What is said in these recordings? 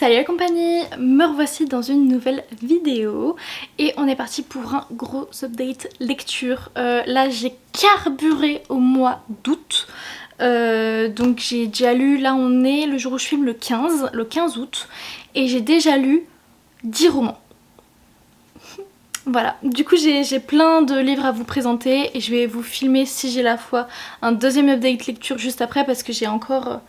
Salut la compagnie, me revoici dans une nouvelle vidéo et on est parti pour un gros update lecture. Là j'ai carburé au mois d'août, donc j'ai déjà lu, là on est le jour où je filme le 15 août et j'ai déjà lu 10 romans. Voilà, du coup j'ai plein de livres à vous présenter et je vais vous filmer si j'ai la foi un deuxième update lecture juste après parce que j'ai encore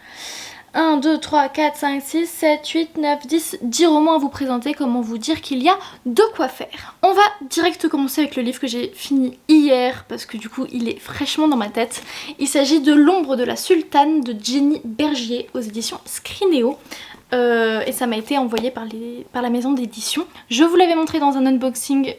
1, 2, 3, 4, 5, 6, 7, 8, 9, 10 romans à vous présenter, comment vous dire qu'il y a de quoi faire. On va direct commencer avec le livre que j'ai fini hier parce que du coup il est fraîchement dans ma tête. Il s'agit de L'ombre de la sultane de Jenny Bergier aux éditions Scrinéo. Et ça m'a été envoyé par la maison d'édition. Je vous l'avais montré dans un unboxing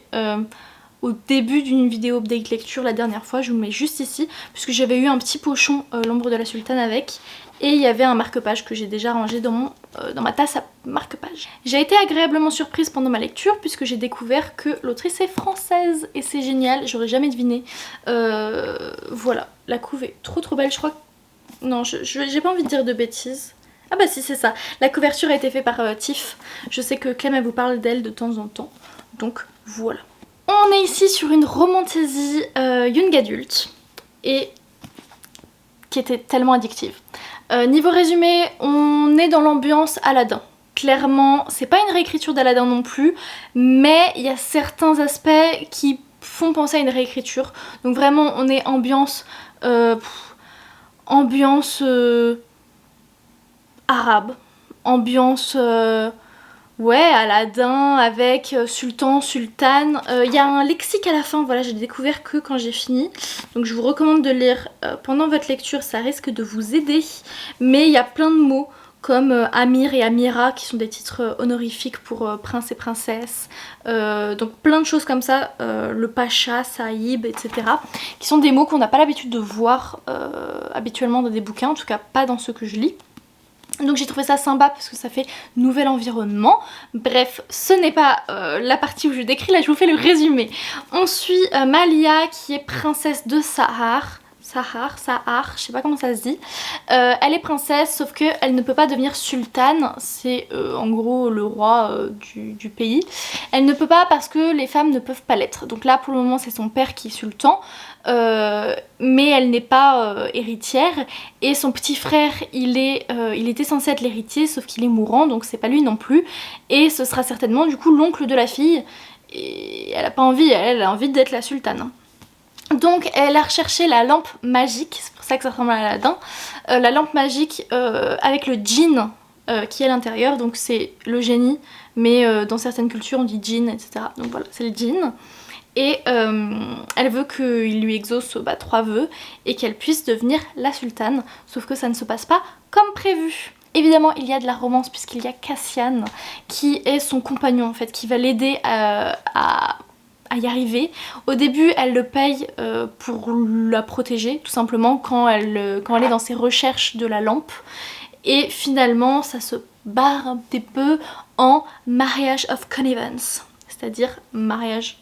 au début d'une vidéo update lecture la dernière fois, je vous le mets juste ici, puisque j'avais eu un petit pochon L'ombre de la sultane avec, et il y avait un marque-page que j'ai déjà rangé dans ma tasse à marque-page. J'ai été agréablement surprise pendant ma lecture, puisque j'ai découvert que l'autrice est française, et c'est génial, j'aurais jamais deviné. Voilà, la couve est trop belle, je crois que... Non, j'ai pas envie de dire de bêtises. Ah bah si, c'est ça. La couverture a été faite par Tiff. Je sais que Clem elle vous parle d'elle de temps en temps. Donc voilà. On est ici sur une romantasy young adulte et qui était tellement addictive. Niveau résumé, on est dans l'ambiance Aladdin. Clairement, c'est pas une réécriture d'Aladdin non plus, mais il y a certains aspects qui font penser à une réécriture. Donc vraiment, on est ambiance... arabe, ambiance ouais, Aladdin avec sultan, sultane. Il y a un lexique à la fin, voilà, j'ai découvert que quand j'ai fini, donc je vous recommande de lire pendant votre lecture, ça risque de vous aider, mais il y a plein de mots comme Amir et Amira qui sont des titres honorifiques pour prince et princesse, donc plein de choses comme ça, le pacha, Saïb, etc. qui sont des mots qu'on n'a pas l'habitude de voir habituellement dans des bouquins, en tout cas pas dans ceux que je lis. Donc j'ai trouvé ça sympa parce que ça fait nouvel environnement. Bref, ce n'est pas la partie où je décris, là je vous fais le résumé. On suit Malia qui est princesse de Sahar, je sais pas comment ça se dit. Elle est princesse sauf qu'elle ne peut pas devenir sultane, c'est en gros le roi du pays. Elle ne peut pas parce que les femmes ne peuvent pas l'être. Donc là pour le moment c'est son père qui est sultan. Mais elle n'est pas héritière et son petit frère il était censé être l'héritier sauf qu'il est mourant donc c'est pas lui non plus et ce sera certainement du coup l'oncle de la fille et elle a pas envie, elle a envie d'être la sultane. Donc elle a recherché la lampe magique, c'est pour ça que ça ressemble à Aladdin, la lampe magique avec le djinn qui est à l'intérieur, donc c'est le génie mais dans certaines cultures on dit djinn etc. Donc voilà, c'est le djinn. Et elle veut qu'il lui exauce 3 vœux et qu'elle puisse devenir la sultane, sauf que ça ne se passe pas comme prévu. Évidemment il y a de la romance puisqu'il y a Cassian qui est son compagnon en fait, qui va l'aider à y arriver. Au début elle le paye pour la protéger tout simplement quand elle est dans ses recherches de la lampe et finalement ça se barre un petit peu en marriage of connivence, c'est-à-dire mariage...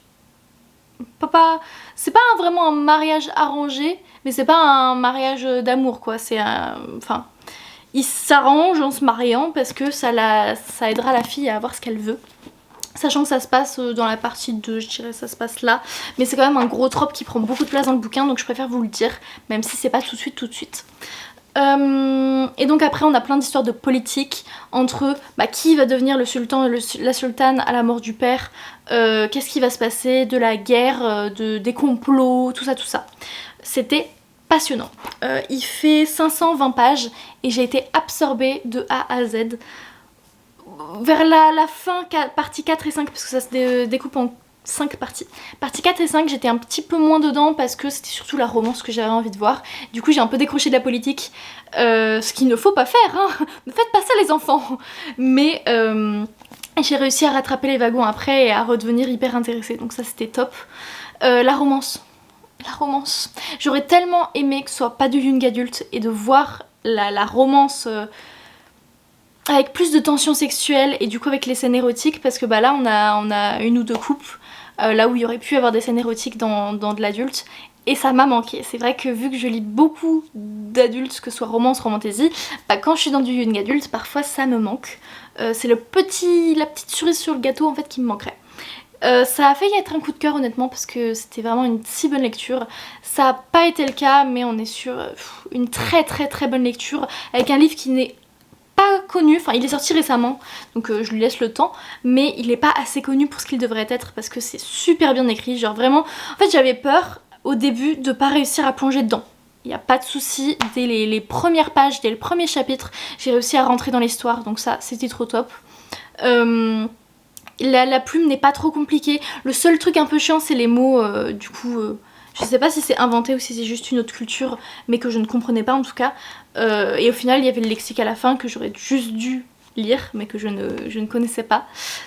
C'est pas vraiment un mariage arrangé, mais c'est pas un mariage d'amour quoi, c'est un... Enfin, ils s'arrangent en se mariant parce que ça aidera la fille à avoir ce qu'elle veut. Sachant que ça se passe dans la partie 2, je dirais ça se passe là, mais c'est quand même un gros trope qui prend beaucoup de place dans le bouquin, donc je préfère vous le dire, même si c'est pas tout de suite. Et donc après on a plein d'histoires de politique entre qui va devenir le sultan et la sultane à la mort du père, qu'est-ce qui va se passer, de la guerre, des complots, tout ça. C'était passionnant. Il fait 520 pages et j'ai été absorbée de A à Z. Vers la fin, partie 4 et 5, parce que ça se découpe en 5 parties. Partie 4 et 5, j'étais un petit peu moins dedans parce que c'était surtout la romance que j'avais envie de voir. Du coup, j'ai un peu décroché de la politique, ce qu'il ne faut pas faire, hein. Ne faites pas ça les enfants. Mais j'ai réussi à rattraper les wagons après et à redevenir hyper intéressée, donc ça c'était top. La romance. J'aurais tellement aimé que ce soit pas du young adulte et de voir la romance... avec plus de tension sexuelle et du coup avec les scènes érotiques parce que là on a une ou deux coupes là où il y aurait pu avoir des scènes érotiques dans de l'adulte et ça m'a manqué. C'est vrai que vu que je lis beaucoup d'adultes, que ce soit romance, romantasy, quand je suis dans du young adulte parfois ça me manque. C'est la petite cerise sur le gâteau en fait qui me manquerait. Ça a failli être un coup de cœur honnêtement parce que c'était vraiment une si bonne lecture. Ça n'a pas été le cas, mais on est sur une très bonne lecture avec un livre qui n'est pas connu, enfin il est sorti récemment donc je lui laisse le temps, mais il n'est pas assez connu pour ce qu'il devrait être parce que c'est super bien écrit, genre vraiment, en fait j'avais peur au début de pas réussir à plonger dedans. Il n'y a pas de souci, dès les premières pages, dès le premier chapitre, j'ai réussi à rentrer dans l'histoire, donc ça c'était trop top. La plume n'est pas trop compliquée. Le seul truc un peu chiant c'est les mots, du coup je sais pas si c'est inventé ou si c'est juste une autre culture mais que je ne comprenais pas en tout cas. Et au final il y avait le lexique à la fin que j'aurais juste dû lire mais que je ne connaissais pas.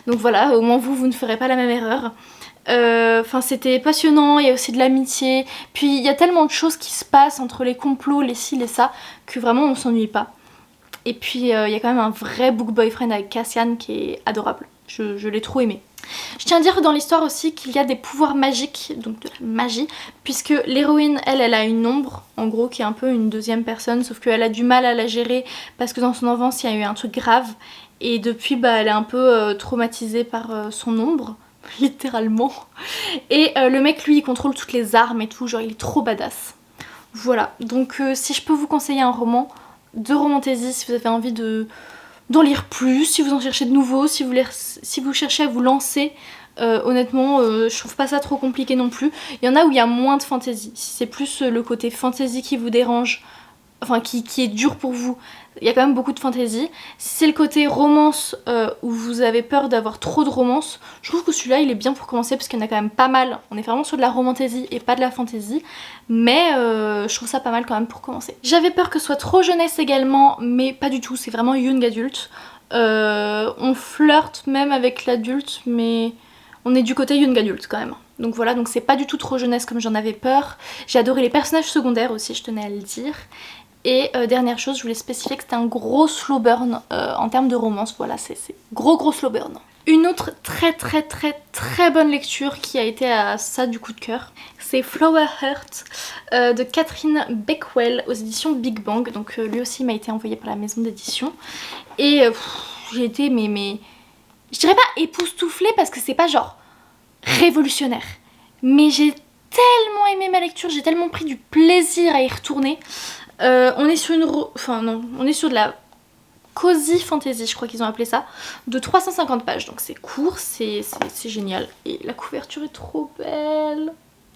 Donc voilà, au moins vous ne ferez pas la même erreur. Enfin c'était passionnant, il y a aussi de l'amitié, puis il y a tellement de choses qui se passent entre les complots, les ci, les ça, que vraiment on s'ennuie pas. Et puis il y a quand même un vrai book boyfriend avec Cassian qui est adorable, je l'ai trop aimé. Je tiens à dire dans l'histoire aussi qu'il y a des pouvoirs magiques, donc de la magie, puisque l'héroïne, elle a une ombre, en gros, qui est un peu une deuxième personne, sauf qu'elle a du mal à la gérer parce que dans son enfance, il y a eu un truc grave, et depuis, elle est un peu traumatisée par son ombre, littéralement. Et le mec, lui, il contrôle toutes les armes et tout, genre il est trop badass. Voilà, donc si je peux vous conseiller un roman de romantasy, si vous avez envie d'en lire plus, si vous en cherchez de nouveaux, si vous cherchez à vous lancer, honnêtement je trouve pas ça trop compliqué non plus. Il y en a où il y a moins de fantasy, si c'est plus le côté fantasy qui vous dérange, enfin qui est dur pour vous, il y a quand même beaucoup de fantasy. Si c'est le côté romance où vous avez peur d'avoir trop de romance, je trouve que celui-là il est bien pour commencer parce qu'il y en a quand même pas mal. On est vraiment sur de la romantasy et pas de la fantasy, mais je trouve ça pas mal quand même pour commencer. J'avais peur que ce soit trop jeunesse également, mais pas du tout, c'est vraiment young adulte. On flirte même avec l'adulte, mais on est du côté young adulte quand même. Donc voilà, donc c'est pas du tout trop jeunesse comme j'en avais peur. J'ai adoré les personnages secondaires aussi, je tenais à le dire. Et dernière chose, je voulais spécifier que c'était un gros slow burn en termes de romance. Voilà, c'est gros slow burn. Une autre très bonne lecture qui a été à ça du coup de cœur, c'est Flower Heart de Catherine Beckwell aux éditions Big Bang. Donc lui aussi m'a été envoyé par la maison d'édition. Et j'ai été mais je dirais pas époustouflée parce que c'est pas genre révolutionnaire. Mais j'ai tellement aimé ma lecture, j'ai tellement pris du plaisir à y retourner. On est sur on est sur de la cozy fantasy, je crois qu'ils ont appelé ça, de 350 pages, donc c'est court, c'est génial. Et la couverture est trop belle,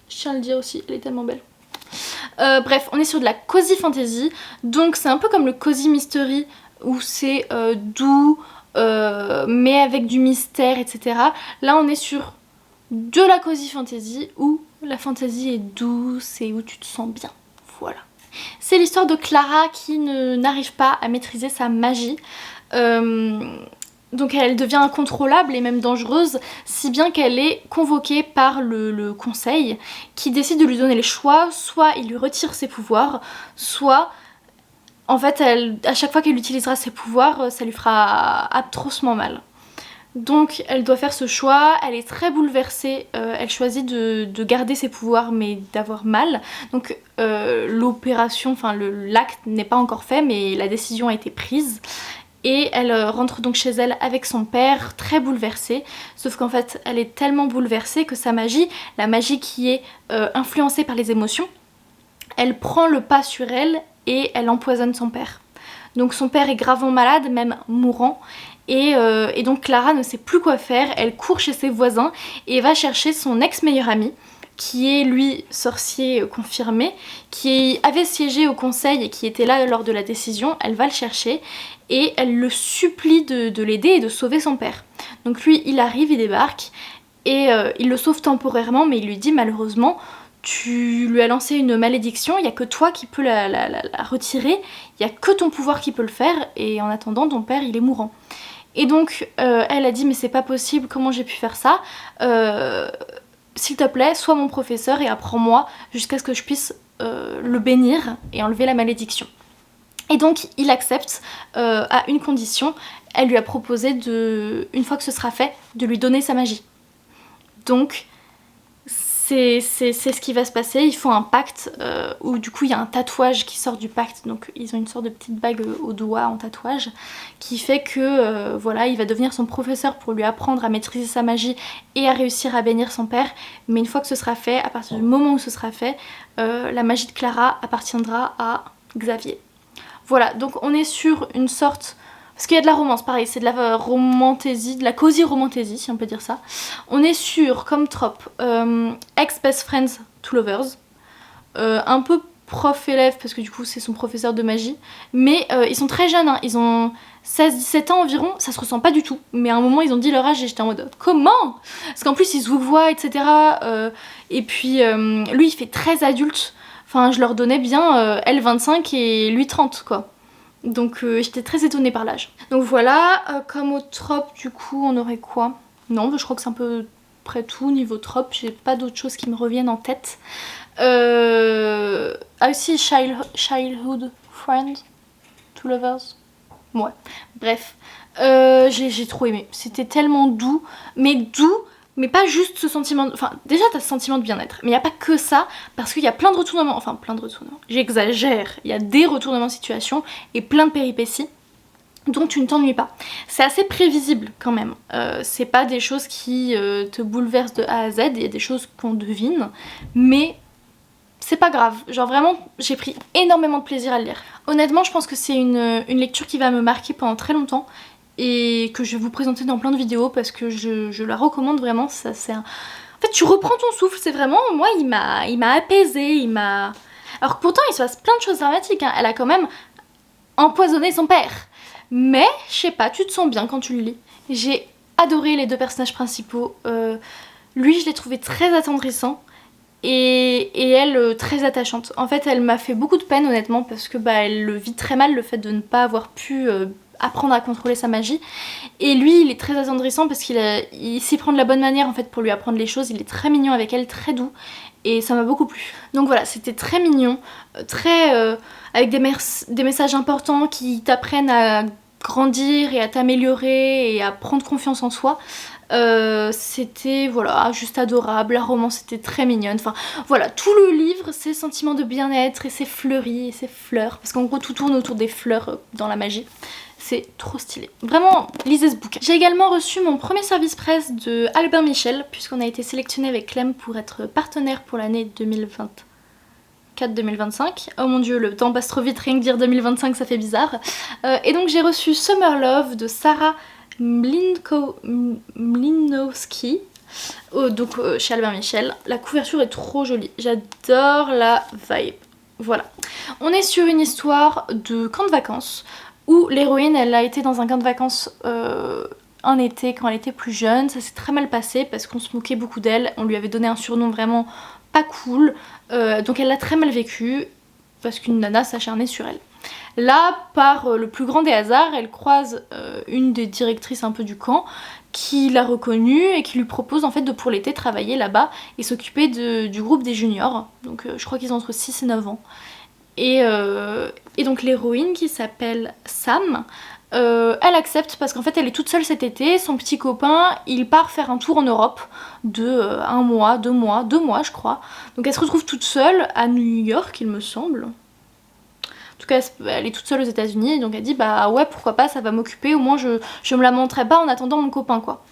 je tiens à le dire aussi, elle est tellement belle. Bref, on est sur de la cozy fantasy, donc c'est un peu comme le cozy mystery, où c'est doux, mais avec du mystère, etc. Là on est sur de la cozy fantasy, où la fantasy est douce et où tu te sens bien, voilà. C'est l'histoire de Clara qui n'arrive pas à maîtriser sa magie. Donc elle devient incontrôlable et même dangereuse, si bien qu'elle est convoquée par le conseil qui décide de lui donner les choix. Soit il lui retire ses pouvoirs, soit en fait à chaque fois qu'elle utilisera ses pouvoirs, ça lui fera atrocement mal. Donc elle doit faire ce choix, elle est très bouleversée, elle choisit de garder ses pouvoirs mais d'avoir mal. Donc l'opération, enfin l'acte n'est pas encore fait mais la décision a été prise. Et elle rentre donc chez elle avec son père, très bouleversée. Sauf qu'en fait elle est tellement bouleversée que sa magie, la magie qui est influencée par les émotions, elle prend le pas sur elle et elle empoisonne son père. Donc son père est gravement malade, même mourant. Et donc Clara ne sait plus quoi faire, elle court chez ses voisins et va chercher son ex-meilleur ami, qui est lui sorcier confirmé, qui avait siégé au conseil et qui était là lors de la décision. Elle va le chercher et elle le supplie de l'aider et de sauver son père. Donc lui il arrive, il débarque et il le sauve temporairement, mais il lui dit malheureusement tu lui as lancé une malédiction, il n'y a que toi qui peux la retirer, il n'y a que ton pouvoir qui peut le faire et en attendant ton père il est mourant. Et donc elle a dit mais c'est pas possible, comment j'ai pu faire ça, s'il te plaît sois mon professeur et apprends-moi jusqu'à ce que je puisse le bénir et enlever la malédiction. Et donc il accepte à une condition, elle lui a proposé une fois que ce sera fait, de lui donner sa magie. Donc ce qui va se passer. Ils font un pacte où du coup il y a un tatouage qui sort du pacte, donc ils ont une sorte de petite bague au doigt en tatouage qui fait que voilà, il va devenir son professeur pour lui apprendre à maîtriser sa magie et à réussir à bénir son père. Mais une fois que ce sera fait, à partir du moment où ce sera fait, la magie de Clara appartiendra à Xavier. Voilà, donc on est sur une sorte... Parce qu'il y a de la romance, pareil, c'est de la romantaisie, de la cosy romantaisie, si on peut dire ça. On est sur, comme trope, ex-best friends to lovers. Un peu prof-élève, parce que du coup c'est son professeur de magie. Mais ils sont très jeunes, hein, ils ont 16-17 ans environ, ça se ressent pas du tout. Mais à un moment ils ont dit leur âge et j'étais en mode comment? Parce qu'en plus ils se voient, etc. Et puis lui il fait très adulte. Enfin je leur donnais bien elle 25 et lui 30 quoi. Donc j'étais très étonnée par l'âge. Donc voilà, comme au trope du coup on aurait quoi? Non, je crois que c'est un peu près tout niveau trope, j'ai pas d'autres choses qui me reviennent en tête. Ah aussi Childhood Friend, Two Lovers. Ouais, bref. J'ai trop aimé, c'était tellement doux, mais pas juste ce sentiment... Enfin, déjà t'as ce sentiment de bien-être, mais il n'y a pas que ça, parce qu'il y a plein de retournements, enfin plein de retournements, j'exagère, il y a des retournements de situation et plein de péripéties, donc tu ne t'ennuies pas. C'est assez prévisible quand même, c'est pas des choses qui te bouleversent de A à Z, il y a des choses qu'on devine, mais c'est pas grave, genre vraiment j'ai pris énormément de plaisir à le lire. Honnêtement je pense que c'est une lecture qui va me marquer pendant très longtemps, et que je vais vous présenter dans plein de vidéos parce que je la recommande vraiment. Ça, c'est en fait tu reprends ton souffle, c'est vraiment, moi il m'a apaisé, il m'a... Alors que pourtant il se passe plein de choses dramatiques, hein. Elle a quand même empoisonné son père, mais je sais pas, tu te sens bien quand tu le lis. J'ai adoré les deux personnages principaux, lui je l'ai trouvé très attendrissant et elle très attachante. En fait elle m'a fait beaucoup de peine honnêtement parce que bah elle le vit très mal, le fait de ne pas avoir pu apprendre à contrôler sa magie, et lui il est très attendrissant parce qu'il s'y prend de la bonne manière en fait pour lui apprendre les choses. Il est très mignon avec elle, très doux, et ça m'a beaucoup plu. Donc voilà, c'était très mignon, très avec des messages importants qui t'apprennent à grandir et à t'améliorer et à prendre confiance en soi. C'était voilà, juste adorable, la romance était très mignonne, enfin voilà, tout le livre c'est sentiment de bien-être et c'est fleuri et c'est fleurs, parce qu'en gros tout tourne autour des fleurs dans la magie. C'est trop stylé. Vraiment, lisez ce bouquin. J'ai également reçu mon premier service presse de Albin Michel, puisqu'on a été sélectionné avec Clem pour être partenaire pour l'année 2024-2025. Oh mon dieu, le temps passe trop vite, rien que dire 2025 ça fait bizarre. Et donc j'ai reçu Summer Love de Sarah Mlinowski, donc chez Albin Michel. La couverture est trop jolie, j'adore la vibe. Voilà. On est sur une histoire de camp de vacances, où l'héroïne elle a été dans un camp de vacances un été quand elle était plus jeune. Ça s'est très mal passé parce qu'on se moquait beaucoup d'elle, on lui avait donné un surnom vraiment pas cool, donc elle l'a très mal vécu parce qu'une nana s'acharnait sur elle. Là, par le plus grand des hasards, elle croise une des directrices un peu du camp qui l'a reconnue et qui lui propose en fait de pour l'été travailler là-bas et s'occuper du groupe des juniors, donc je crois qu'ils ont entre 6 et 9 ans. Et donc l'héroïne qui s'appelle Sam, elle accepte parce qu'en fait elle est toute seule cet été, son petit copain il part faire un tour en Europe de 1 mois, 2 mois, 2 mois je crois. Donc elle se retrouve toute seule à New York il me semble. En tout cas elle est toute seule aux États-Unis, donc elle dit bah ouais pourquoi pas, ça va m'occuper, au moins je me lamenterai pas en attendant mon copain quoi.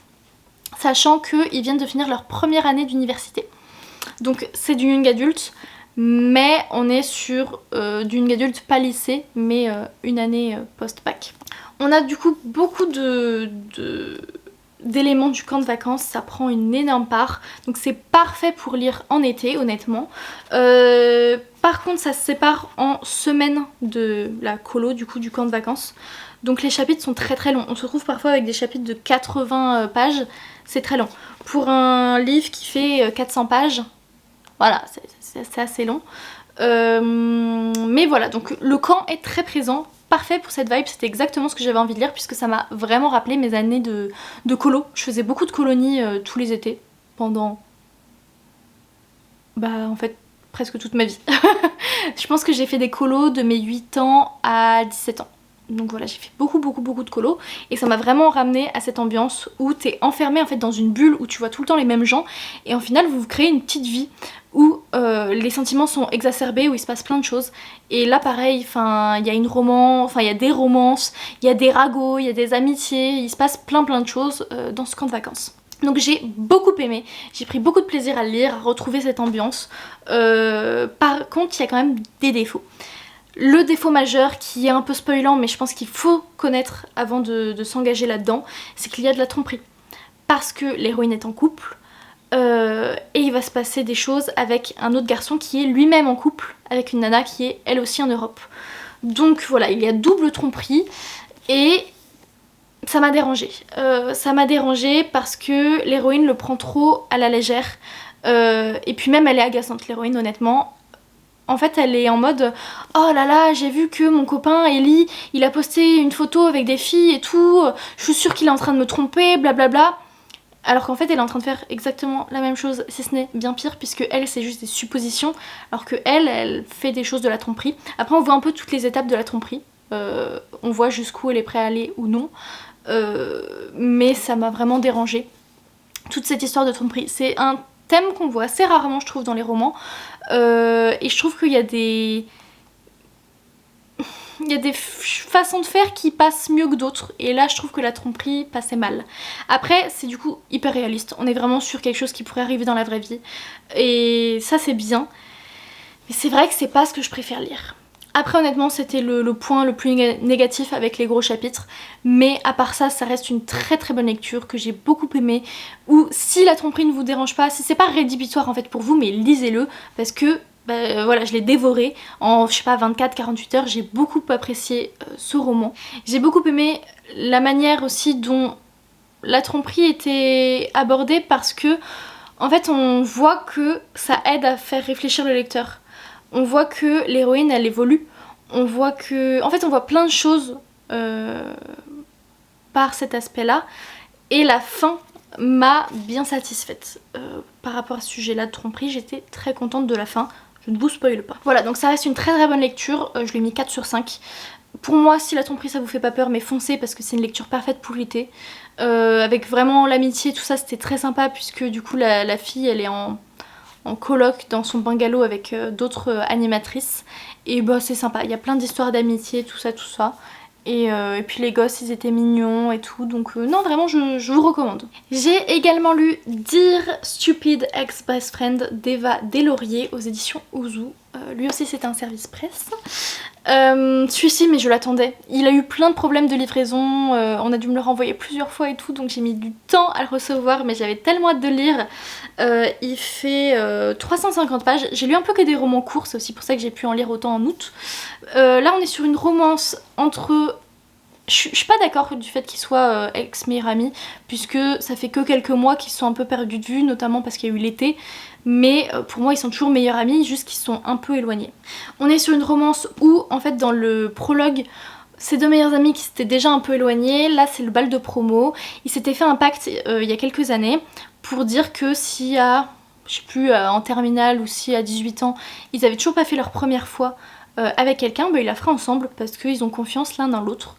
Sachant qu'ils viennent de finir leur première année d'université. Donc c'est du young adulte, mais on est sur du young adulte pas lycée, mais une année post-bac. On a du coup beaucoup d'éléments du camp de vacances, ça prend une énorme part, donc c'est parfait pour lire en été honnêtement. Par contre ça se sépare en semaines de la colo du coup du camp de vacances, donc les chapitres sont très très longs. On se retrouve parfois avec des chapitres de 80 pages, c'est très long. Pour un livre qui fait 400 pages, voilà, c'est assez long. Mais voilà, donc le camp est très présent, parfait pour cette vibe, c'était exactement ce que j'avais envie de lire puisque ça m'a vraiment rappelé mes années de colo. Je faisais beaucoup de colonies tous les étés pendant, bah en fait presque toute ma vie. Je pense que j'ai fait des colos de mes 8 ans à 17 ans. Donc voilà, j'ai fait beaucoup de colos et ça m'a vraiment ramené à cette ambiance où t'es enfermé en fait dans une bulle où tu vois tout le temps les mêmes gens et en final vous créez une petite vie où les sentiments sont exacerbés, où il se passe plein de choses. Et là pareil, il y a une romance, il y a des romances, il y a des ragots, il y a des amitiés, il se passe plein de choses dans ce camp de vacances. Donc j'ai beaucoup aimé, j'ai pris beaucoup de plaisir à le lire, à retrouver cette ambiance. Par contre, il y a quand même des défauts. Le défaut majeur qui est un peu spoilant mais je pense qu'il faut connaître avant de s'engager là-dedans, c'est qu'il y a de la tromperie. Parce que l'héroïne est en couple et il va se passer des choses avec un autre garçon qui est lui-même en couple avec une nana qui est elle aussi en Europe. Donc voilà, il y a double tromperie et ça m'a dérangée. Ça m'a dérangée parce que l'héroïne le prend trop à la légère et puis même elle est agaçante l'héroïne honnêtement. En fait, elle est en mode « Oh là là, j'ai vu que mon copain Ellie, il a posté une photo avec des filles et tout, je suis sûre qu'il est en train de me tromper, blablabla. » Alors qu'en fait, elle est en train de faire exactement la même chose, si ce n'est bien pire, puisque elle, c'est juste des suppositions, alors que elle fait des choses de la tromperie. Après, on voit un peu toutes les étapes de la tromperie. On voit jusqu'où elle est prête à aller ou non. Mais ça m'a vraiment dérangée. Toute cette histoire de tromperie, c'est un thème qu'on voit assez rarement, je trouve, dans les romans. Et je trouve qu'il y a des façons de faire qui passent mieux que d'autres et là je trouve que la tromperie passait mal. Après c'est du coup hyper réaliste, on est vraiment sur quelque chose qui pourrait arriver dans la vraie vie et ça c'est bien, mais c'est vrai que c'est pas ce que je préfère lire. Après honnêtement c'était le point le plus négatif avec les gros chapitres, mais à part ça, ça reste une très bonne lecture que j'ai beaucoup aimée, où si la tromperie ne vous dérange pas, si c'est pas rédhibitoire en fait pour vous, mais lisez-le parce que voilà, je l'ai dévoré en je sais pas 24-48 heures, j'ai beaucoup apprécié ce roman. J'ai beaucoup aimé la manière aussi dont la tromperie était abordée parce que en fait on voit que ça aide à faire réfléchir le lecteur. On voit que l'héroïne elle évolue, on voit que... En fait on voit plein de choses par cet aspect là et la fin m'a bien satisfaite. Par rapport à ce sujet là de tromperie, j'étais très contente de la fin. Je ne vous spoile pas. Voilà, donc ça reste une très bonne lecture, je lui ai mis 4 sur 5. Pour moi, si la tromperie ça vous fait pas peur, mais foncez parce que c'est une lecture parfaite pour l'été. Avec vraiment l'amitié, tout ça, c'était très sympa puisque du coup la fille elle est en coloc dans son bungalow avec d'autres animatrices. Et bah c'est sympa, il y a plein d'histoires d'amitié, tout ça. Et puis les gosses ils étaient mignons et tout, donc non vraiment je vous recommande. J'ai également lu Dear Stupid Ex-Best Friend d'Eva Deslauriers aux éditions Ouzou. Lui aussi c'était un service presse. Celui-ci mais je l'attendais. Il a eu plein de problèmes de livraison, on a dû me le renvoyer plusieurs fois et tout, donc j'ai mis du temps à le recevoir mais j'avais tellement hâte de lire. Il fait 350 pages, j'ai lu un peu que des romans courts, c'est aussi pour ça que j'ai pu en lire autant en août. Là on est sur une romance entre... Je suis pas d'accord du fait qu'ils soient ex-meilleurs amis, puisque ça fait que quelques mois qu'ils se sont un peu perdus de vue, notamment parce qu'il y a eu l'été, mais pour moi ils sont toujours meilleurs amis, juste qu'ils sont un peu éloignés. On est sur une romance où, en fait dans le prologue, ces deux meilleurs amis qui s'étaient déjà un peu éloignés, là c'est le bal de promo, ils s'étaient fait un pacte il y a quelques années pour dire que si à, je sais plus, en terminale ou si à 18 ans, ils avaient toujours pas fait leur première fois avec quelqu'un, bah, ils la feraient ensemble parce qu'ils ont confiance l'un dans l'autre.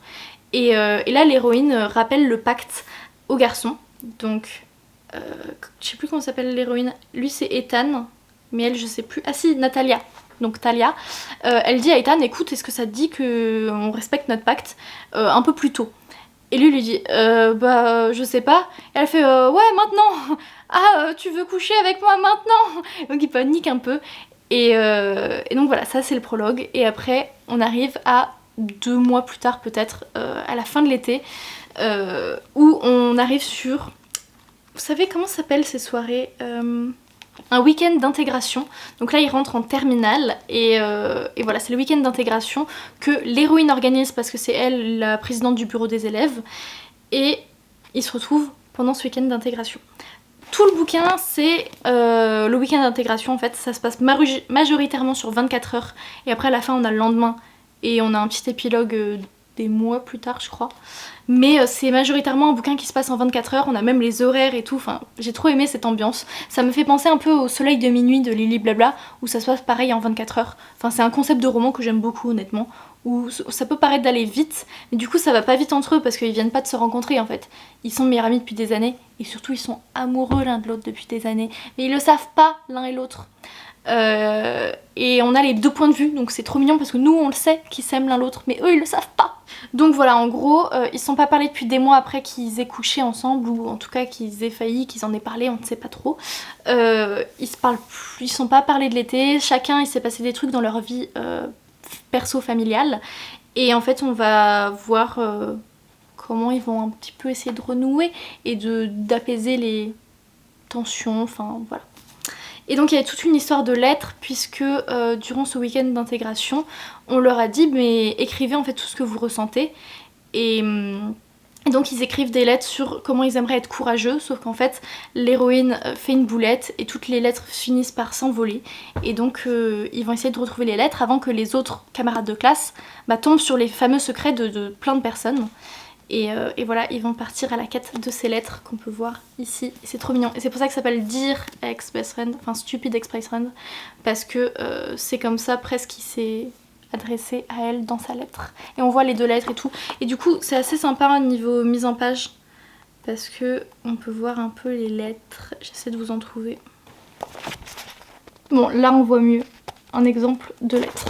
Et là l'héroïne rappelle le pacte au garçon, donc je sais plus comment s'appelle l'héroïne, lui c'est Ethan, mais elle je sais plus, ah si, Natalia, donc Talia, elle dit à Ethan écoute est-ce que ça te dit qu'on respecte notre pacte un peu plus tôt. Et lui dit bah je sais pas, et elle fait ouais maintenant, ah tu veux coucher avec moi maintenant, donc il panique un peu, et donc voilà ça c'est le prologue, et après on arrive à 2 mois plus tard peut-être, à la fin de l'été, où on arrive sur... Vous savez comment s'appellent ces soirées un week-end d'intégration. Donc là ils rentrent en terminale et voilà c'est le week-end d'intégration que l'héroïne organise parce que c'est elle la présidente du bureau des élèves et ils se retrouvent pendant ce week-end d'intégration. Tout le bouquin c'est le week-end d'intégration en fait, ça se passe majoritairement sur 24 heures et après à la fin on a le lendemain et on a un petit épilogue des mois plus tard je crois. Mais c'est majoritairement un bouquin qui se passe en 24 heures, on a même les horaires et tout, enfin j'ai trop aimé cette ambiance. Ça me fait penser un peu au Soleil de minuit de Lily Blabla, où ça se passe pareil en 24 heures. Enfin c'est un concept de roman que j'aime beaucoup honnêtement, où ça peut paraître d'aller vite, mais du coup ça va pas vite entre eux parce qu'ils viennent pas de se rencontrer en fait. Ils sont meilleurs amis depuis des années et surtout ils sont amoureux l'un de l'autre depuis des années, mais ils le savent pas l'un et l'autre. Et on a les deux points de vue, donc c'est trop mignon parce que nous on le sait qu'ils s'aiment l'un l'autre, mais eux ils le savent pas. Donc voilà, en gros, ils se sont pas parlé depuis des mois après qu'ils aient couché ensemble, ou en tout cas qu'ils aient failli, qu'ils en aient parlé, on ne sait pas trop. Ils se parlent plus, ils se sont pas parlé de l'été, chacun il s'est passé des trucs dans leur vie perso-familiale, et en fait on va voir comment ils vont un petit peu essayer de renouer et d'apaiser les tensions, enfin voilà. Et donc il y a toute une histoire de lettres puisque durant ce week-end d'intégration, on leur a dit mais écrivez en fait tout ce que vous ressentez. Et donc ils écrivent des lettres sur comment ils aimeraient être courageux, sauf qu'en fait l'héroïne fait une boulette et toutes les lettres finissent par s'envoler. Et donc ils vont essayer de retrouver les lettres avant que les autres camarades de classe tombent sur les fameux secrets de plein de personnes. Et voilà, ils vont partir à la quête de ces lettres qu'on peut voir ici. C'est trop mignon. Et c'est pour ça que ça s'appelle Dear Ex-Best Friend, enfin Stupid Ex-Best Friend, parce que c'est comme ça presque qu'il s'est adressé à elle dans sa lettre. Et on voit les deux lettres et tout. Et du coup, c'est assez sympa au niveau mise en page, parce que on peut voir un peu les lettres. J'essaie de vous en trouver. Bon, là on voit mieux un exemple de lettre.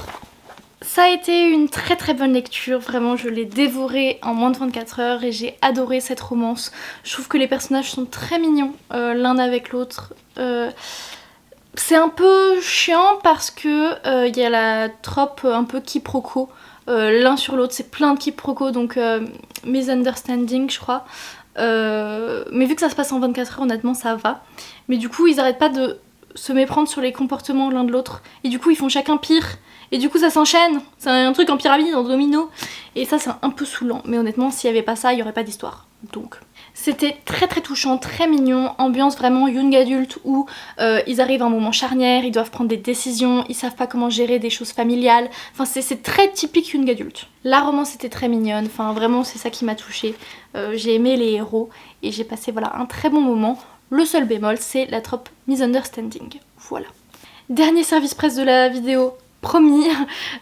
Ça a été une très très bonne lecture, vraiment je l'ai dévorée en moins de 24 heures et j'ai adoré cette romance. Je trouve que les personnages sont très mignons l'un avec l'autre. C'est un peu chiant parce que y a la trope un peu quiproquo l'un sur l'autre, c'est plein de quiproquos, donc misunderstanding je crois. Mais vu que ça se passe en 24 heures honnêtement ça va. Mais du coup ils arrêtent pas de se méprendre sur les comportements l'un de l'autre et du coup ils font chacun pire. Et du coup ça s'enchaîne, c'est un truc en pyramide, en domino. Et ça c'est un peu saoulant, mais honnêtement s'il n'y avait pas ça, il n'y aurait pas d'histoire. Donc c'était très très touchant, très mignon, ambiance vraiment young adulte où ils arrivent à un moment charnière, ils doivent prendre des décisions, ils savent pas comment gérer des choses familiales. Enfin c'est très typique young adulte. La romance était très mignonne, enfin vraiment c'est ça qui m'a touchée. J'ai aimé les héros et j'ai passé voilà un très bon moment. Le seul bémol c'est la trope misunderstanding. Voilà. Dernier service presse de la vidéo. Promis,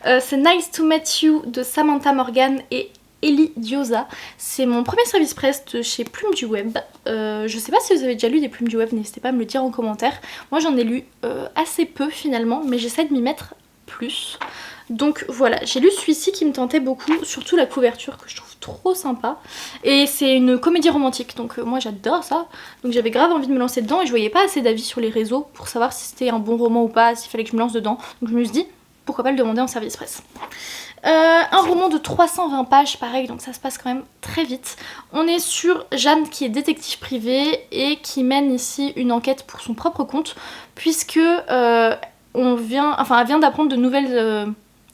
c'est Nice to Meet You de Samantha Morgan et Ellie Dioza. C'est mon premier service presse de chez Plume du Web. Je sais pas si vous avez déjà lu des Plumes du Web, n'hésitez pas à me le dire en commentaire. Moi j'en ai lu assez peu finalement, mais j'essaie de m'y mettre plus. Donc voilà, j'ai lu celui-ci qui me tentait beaucoup, surtout la couverture que je trouve trop sympa. Et c'est une comédie romantique, donc moi j'adore ça. Donc j'avais grave envie de me lancer dedans et je voyais pas assez d'avis sur les réseaux pour savoir si c'était un bon roman ou pas, s'il fallait que je me lance dedans. Donc je me suis dit, pourquoi pas le demander en service presse. Un roman de 320 pages, pareil, donc ça se passe quand même très vite. On est sur Jeanne qui est détective privée et qui mène ici une enquête pour son propre compte, puisque elle vient d'apprendre de nouvelles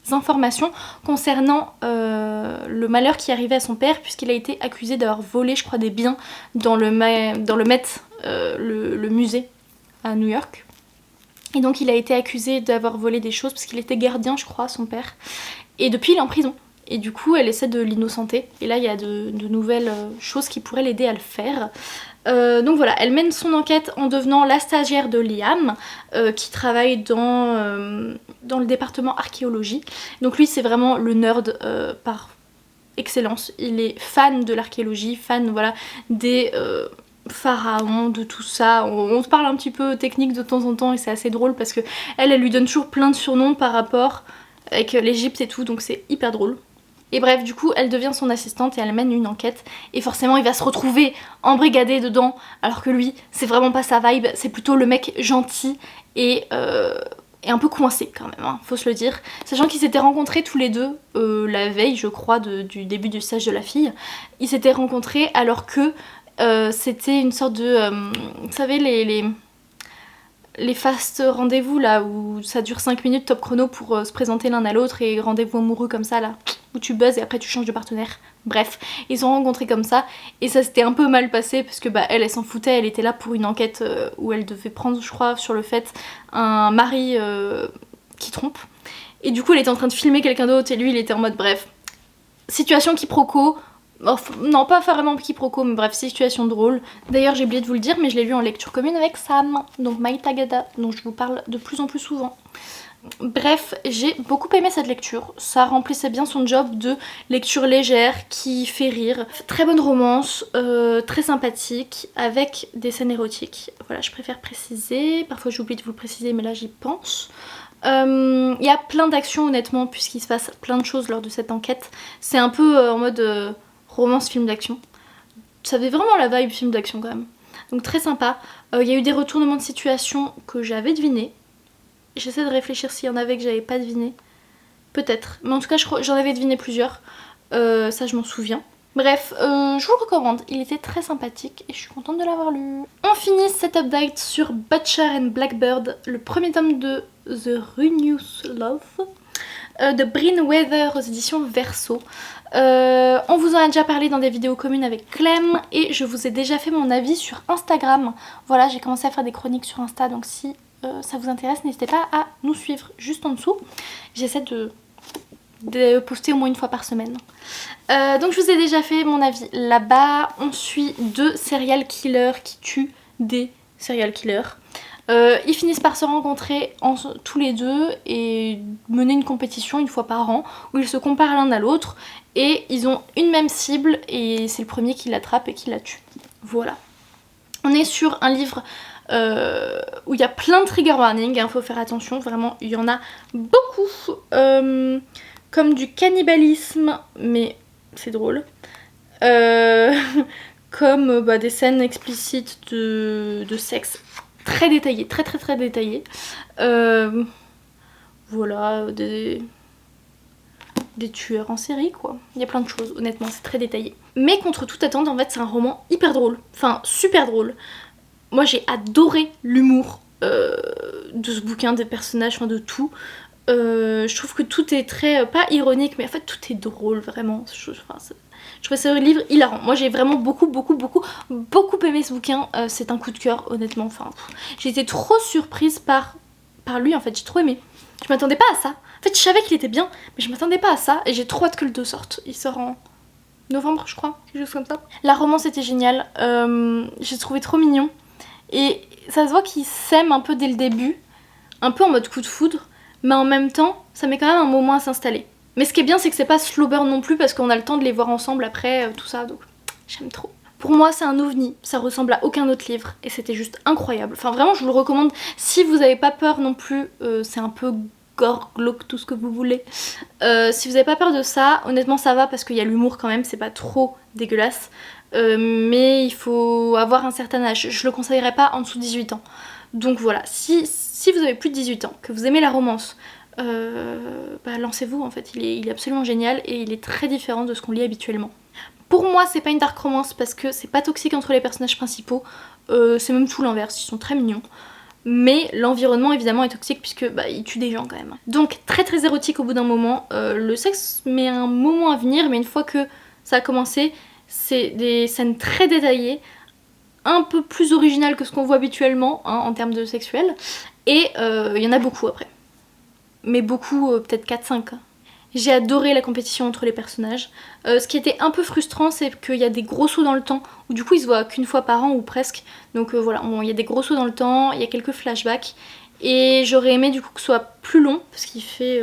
informations concernant le malheur qui arrivait à son père, puisqu'il a été accusé d'avoir volé, je crois, des biens dans le Met, le musée à New York. Et donc il a été accusé d'avoir volé des choses parce qu'il était gardien, je crois, son père. Et depuis il est en prison. Et du coup elle essaie de l'innocenter. Et là il y a de nouvelles choses qui pourraient l'aider à le faire. Donc voilà, elle mène son enquête en devenant la stagiaire de Liam, qui travaille dans le département archéologie. Donc lui c'est vraiment le nerd par excellence. Il est fan de l'archéologie, fan voilà, des... pharaon, de tout ça. On se parle un petit peu technique de temps en temps et c'est assez drôle parce que elle lui donne toujours plein de surnoms par rapport avec l'Égypte et tout, donc c'est hyper drôle. Et bref, du coup, elle devient son assistante et elle mène une enquête et forcément il va se retrouver embrigadé dedans alors que lui, c'est vraiment pas sa vibe, c'est plutôt le mec gentil et un peu coincé quand même, hein, faut se le dire. Sachant qu'ils s'étaient rencontrés tous les deux la veille, je crois, du début du stage de la fille. Ils s'étaient rencontrés alors que c'était une sorte de... vous savez les fast rendez-vous là où ça dure 5 minutes top chrono pour se présenter l'un à l'autre et rendez-vous amoureux comme ça là où tu buzzes et après tu changes de partenaire. Bref, ils se sont rencontrés comme ça et ça s'était un peu mal passé parce que elle s'en foutait, elle était là pour une enquête où elle devait prendre je crois sur le fait un mari qui trompe et du coup elle était en train de filmer quelqu'un d'autre et lui il était en mode bref. Situation quiproquo, Non, pas vraiment quiproquo, mais bref, situation drôle. D'ailleurs, j'ai oublié de vous le dire, mais je l'ai lu en lecture commune avec Sam, donc Mai Tagada, dont je vous parle de plus en plus souvent. Bref, j'ai beaucoup aimé cette lecture. Ça remplissait bien son job de lecture légère qui fait rire. Très bonne romance, très sympathique, avec des scènes érotiques. Voilà, je préfère préciser. Parfois j'oublie de vous le préciser, mais là j'y pense. Il y a plein d'actions honnêtement, puisqu'il se passe plein de choses lors de cette enquête. C'est un peu en mode romance film d'action. Ça fait vraiment la vibe film d'action quand même. Donc très sympa. Il y a eu des retournements de situation que j'avais devinés. J'essaie de réfléchir s'il y en avait que j'avais pas deviné. Peut-être. Mais en tout cas, j'en avais deviné plusieurs. Ça, je m'en souviens. Bref, je vous le recommande. Il était très sympathique et je suis contente de l'avoir lu. On finit cet update sur Butcher and Blackbird, le premier tome de The Ruinous Love de Bryn Weather aux éditions Verso. On vous en a déjà parlé dans des vidéos communes avec Clem et je vous ai déjà fait mon avis sur Instagram. Voilà, j'ai commencé à faire des chroniques sur Insta, donc si ça vous intéresse, n'hésitez pas à nous suivre juste en dessous. J'essaie de poster au moins une fois par semaine. Donc je vous ai déjà fait mon avis là-bas. On suit 2 serial killers qui tuent des serial killers. Ils finissent par se rencontrer tous les deux et mener une compétition une fois par an où ils se comparent l'un à l'autre et ils ont une même cible et c'est le premier qui l'attrape et qui la tue. Voilà. On est sur un livre où il y a plein de trigger warning, hein, faut faire attention, vraiment il y en a beaucoup, comme du cannibalisme, mais c'est drôle, comme des scènes explicites de sexe très détaillées, très détaillées, voilà, des tueurs en série quoi, il y a plein de choses, honnêtement c'est très détaillé. Mais contre toute attente en fait c'est un roman hyper drôle, enfin super drôle. Moi j'ai adoré l'humour de ce bouquin, des personnages, enfin de tout. Je trouve que tout est très, pas ironique, mais en fait tout est drôle vraiment. Je trouvais ce livre hilarant. Moi j'ai vraiment beaucoup aimé ce bouquin. C'est un coup de cœur honnêtement. Enfin, j'ai été trop surprise par lui en fait, j'ai trop aimé. Je m'attendais pas à ça. En fait je savais qu'il était bien, mais je m'attendais pas à ça et j'ai trop hâte que le 2 sorte. Il sort en novembre je crois, quelque chose comme ça. La romance était géniale, j'ai trouvé trop mignon. Et ça se voit qu'ils s'aiment un peu dès le début, un peu en mode coup de foudre, mais en même temps, ça met quand même un moment à s'installer. Mais ce qui est bien, c'est que c'est pas slow burn non plus, parce qu'on a le temps de les voir ensemble après, tout ça, donc j'aime trop. Pour moi, c'est un ovni, ça ressemble à aucun autre livre, et c'était juste incroyable. Enfin, vraiment, je vous le recommande. Si vous avez pas peur non plus, c'est un peu gore, glauque, tout ce que vous voulez. Si vous avez pas peur de ça, honnêtement, ça va, parce qu'il y a l'humour quand même, c'est pas trop dégueulasse. Mais il faut avoir un certain âge, je le conseillerais pas en dessous de 18 ans. Donc voilà, si vous avez plus de 18 ans, que vous aimez la romance, lancez-vous en fait, il est absolument génial et il est très différent de ce qu'on lit habituellement. Pour moi c'est pas une dark romance parce que c'est pas toxique entre les personnages principaux, c'est même tout l'inverse, ils sont très mignons. Mais l'environnement évidemment est toxique puisque ils tuent des gens quand même. Donc très érotique au bout d'un moment, le sexe met un moment à venir mais une fois que ça a commencé, c'est des scènes très détaillées, un peu plus originales que ce qu'on voit habituellement hein, en termes de sexuel. Et il y en a beaucoup après. Mais beaucoup, peut-être 4-5. J'ai adoré la compétition entre les personnages. Ce qui était un peu frustrant, c'est qu'il y a des gros sauts dans le temps, où du coup ils se voient qu'une fois par an ou presque. Donc voilà, il y a des gros sauts dans le temps, il y a quelques flashbacks. Et j'aurais aimé du coup que ce soit plus long, parce qu'il fait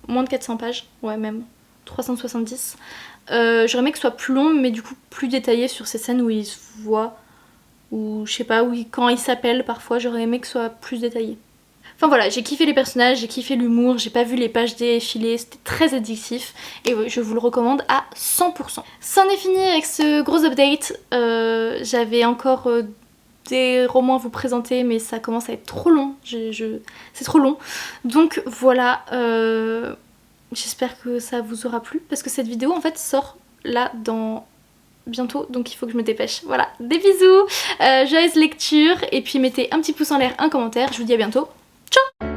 moins de 400 pages, ouais même 370. J'aurais aimé que ce soit plus long mais du coup plus détaillé sur ces scènes où ils se voient ou je sais pas, quand ils s'appellent parfois, j'aurais aimé que ce soit plus détaillé. Enfin voilà, j'ai kiffé les personnages, j'ai kiffé l'humour, j'ai pas vu les pages défiler, c'était très addictif et je vous le recommande à 100%. C'en est fini avec ce gros update, j'avais encore des romans à vous présenter mais ça commence à être trop long, c'est trop long. Donc voilà, j'espère que ça vous aura plu parce que cette vidéo en fait sort là dans bientôt donc il faut que je me dépêche. Voilà, des bisous, joyeuse lecture et puis mettez un petit pouce en l'air, un commentaire, je vous dis à bientôt, ciao.